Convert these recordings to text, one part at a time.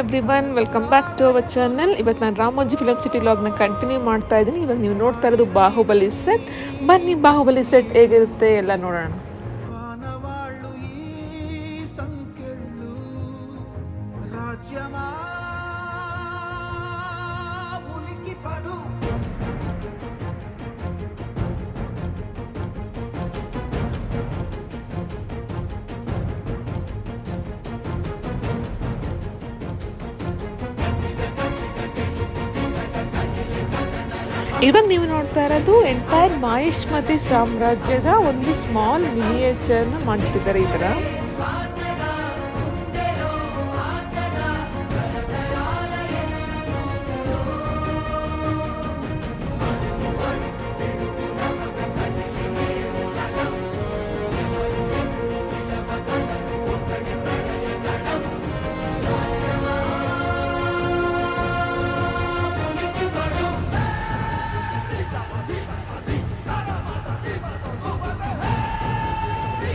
Everyone, welcome back to our channel. ಇವತ್ತು ನಾನು Ramoji film city ಲಾಗ್ನ ಕಂಟಿನ್ಯೂ ಮಾಡ್ತಾ ಇದ್ದೀನಿ. ಇವಾಗ ನೀವು ನೋಡ್ತಾ ಇರೋದು ಬಾಹುಬಲಿ ಸೆಟ್. ಬನ್ನಿ ಬಾಹುಬಲಿ ಸೆಟ್ ಹೇಗಿರುತ್ತೆ ಎಲ್ಲ ನೋಡೋಣ. ಇವಾಗ ನೀವು ನೋಡ್ತಾ ಇರೋದು ಎಂಟೈರ್ ಮಾಹಿಷ್ಮತಿ ಸಾಮ್ರಾಜ್ಯದ ಒಂದು ಸ್ಮಾಲ್ ಮಿನಿಯೇಚರ್ನ ಮಾಡ್ತಿದ್ದಾರೆ ಈ ಥರ.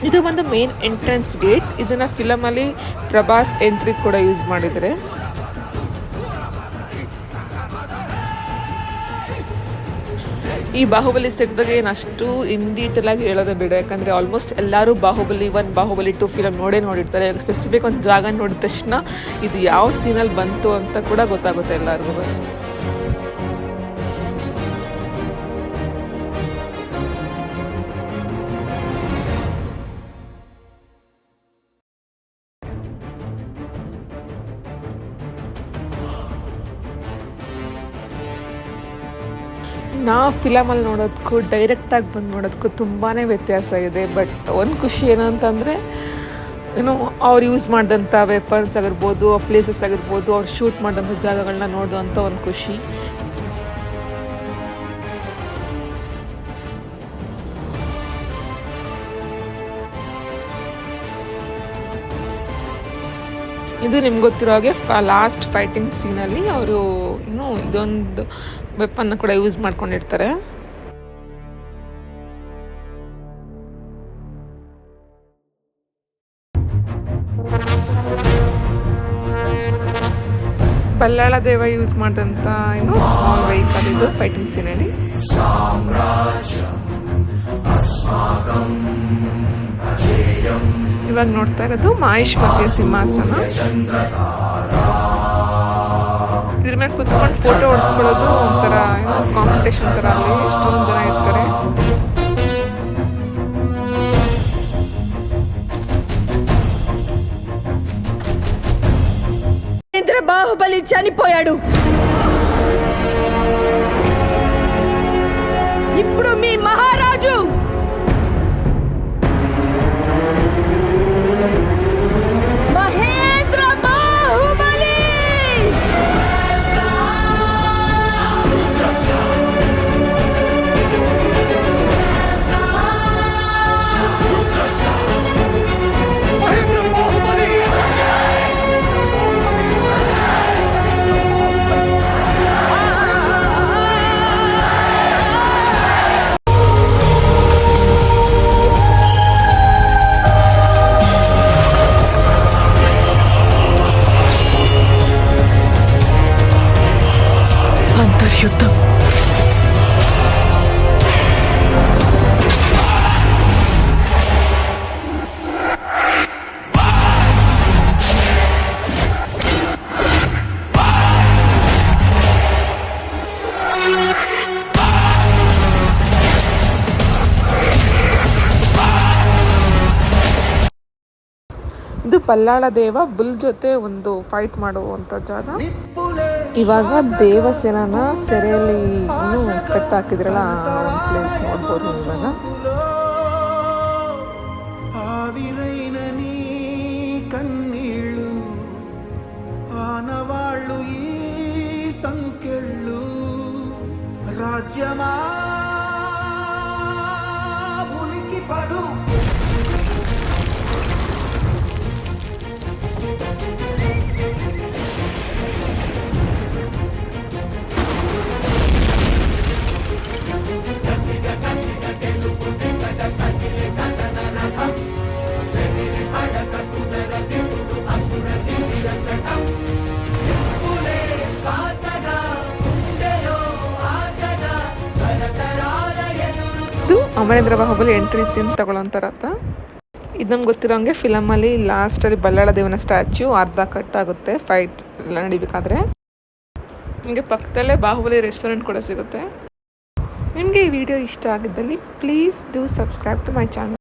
ಇದು ಒಂದು ಮೇನ್ ಎಂಟ್ರೆನ್ಸ್ ಗೇಟ್. ಇದನ್ನ ಫಿಲಮಲ್ಲಿ ಪ್ರಭಾಸ್ ಎಂಟ್ರಿ ಕೂಡ ಯೂಸ್ ಮಾಡಿದ್ದಾರೆ. ಈ ಬಾಹುಬಲಿ ಸೆಟ್ ಬಗ್ಗೆ ಏನು ಅಷ್ಟು ಇನ್ ಡೀಟೇಲ್ ಆಗಿ ಹೇಳೋದೇ ಬೇಡ, ಯಾಕಂದರೆ ಆಲ್ಮೋಸ್ಟ್ ಎಲ್ಲರೂ ಬಾಹುಬಲಿ 1 ಬಾಹುಬಲಿ 2 ಫಿಲಮ್ ನೋಡಿರ್ತಾರೆ. ಸ್ಪೆಸಿಫಿಕ್ ಒಂದು ಜಾಗ ನೋಡಿದ ತಕ್ಷಣ ಇದು ಯಾವ ಸೀನಲ್ಲಿ ಬಂತು ಅಂತ ಕೂಡ ಗೊತ್ತಾಗುತ್ತೆ ಎಲ್ಲರಿಗೂ. ನಾವು ಫಿಲಮಲ್ಲಿ ನೋಡೋದಕ್ಕೂ ಡೈರೆಕ್ಟಾಗಿ ಬಂದು ನೋಡೋದಕ್ಕೂ ತುಂಬಾ ವ್ಯತ್ಯಾಸ ಇದೆ. ಬಟ್ ಒಂದು ಖುಷಿ ಏನಂತಂದರೆ ಅವ್ರು ಯೂಸ್ ಮಾಡಿದಂಥ ವೆಪನ್ಸ್ ಆಗಿರ್ಬೋದು, ಪ್ಲೇಸಸ್ ಆಗಿರ್ಬೋದು, ಅವ್ರು ಶೂಟ್ ಮಾಡಿದಂಥ ಜಾಗಗಳನ್ನ ನೋಡೋವಂಥ ಒಂದು ಖುಷಿ. ಇದು ನಿಮ್ಗೆ ಗೊತ್ತಿರೋ ಹಾಗೆ ಲಾಸ್ಟ್ ಫೈಟಿಂಗ್ ಸೀನಲ್ಲಿ ಅವರು ಇದೊಂದು ವೆಪನ್ನ ಕೂಡ ಯೂಸ್ ಮಾಡ್ಕೊಂಡಿರ್ತಾರೆ. ಬಲ್ಲಾಳ ದೇವ ಯೂಸ್ ಮಾಡಿದಂಥ ಸ್ಮಾಲ್ ವೆಹಿಕಲ್ ಇದು ಫೈಟಿಂಗ್ ಸೀನಲ್ಲಿ. ಇವಾಗ ನೋಡ್ತಾ ಇರೋದು ಮಾಹಿಷ್ಮತಿಯ ಸಿಂಹಾಸನ. ಇದ್ರ ಮೇಲೆ ಕುತ್ಕೊಂಡು ಫೋಟೋ ಹೊಡ್ಸ್ಕೊಳ್ಳೋದು ಒಂಥರ ಕಾಂಪಿಟೇಷನ್ ಥರ. ಅಲ್ಲಿ ಎಷ್ಟೊಂದು ಜನ ಇರ್ತಾರೆ. బాహుబలి చనిపోయాడు. ఇప్పుడు మీ మహారాజు మహేంద్ర బాహుబలి. యుద్ధం ಇದು ಬಲ್ಲಾಳ ದೇವ ಬುಲ್ ಜೊತೆ ಒಂದು ಫೈಟ್ ಮಾಡುವಂಥ ಜಾಗ. ಇವಾಗ ದೇವಸೇನನ ಸೆರೆಯಲ್ಲಿ ಕಟ್ಟಾಕಿದ್ರಲ್ಲ ಆ ಒಂದು ಪ್ಲೇಸ್ ನೋಡ್ಬೋದು ಇವಾಗ. ಕಣ್ಣೀಳು ಆನವಾಳು ಈ ಸಂಕೆಳ್ಳು ರಾಜ್ಯಮಾ ಉಲಿಕಿ ಪಡು. ಅಮರೇಂದ್ರ ಬಾಹುಬಲಿ ಎಂಟ್ರಿ ಸೀನ್ ತಗೊಳ್ಳೋಂಥರತ್ತ. ಇದು ನಮ್ಗೆ ಗೊತ್ತಿರೋಂಗೆ ಫಿಲಮಲ್ಲಿ ಲಾಸ್ಟಲ್ಲಿ ಬಲ್ಲಾಳ ದೇವನ ಸ್ಟ್ಯಾಚ್ಯೂ ಅರ್ಧ ಕಟ್ ಆಗುತ್ತೆ ಫೈಟ್ ಎಲ್ಲ ನಡಿಬೇಕಾದ್ರೆ. ನಿಮಗೆ ಪಕ್ಕದಲ್ಲೇ ಬಾಹುಬಲಿ ರೆಸ್ಟೋರೆಂಟ್ ಕೂಡ ಸಿಗುತ್ತೆ. ನಿಮಗೆ ಈ ವಿಡಿಯೋ ಇಷ್ಟ ಆಗಿದ್ದಲ್ಲಿ please do subscribe to my channel.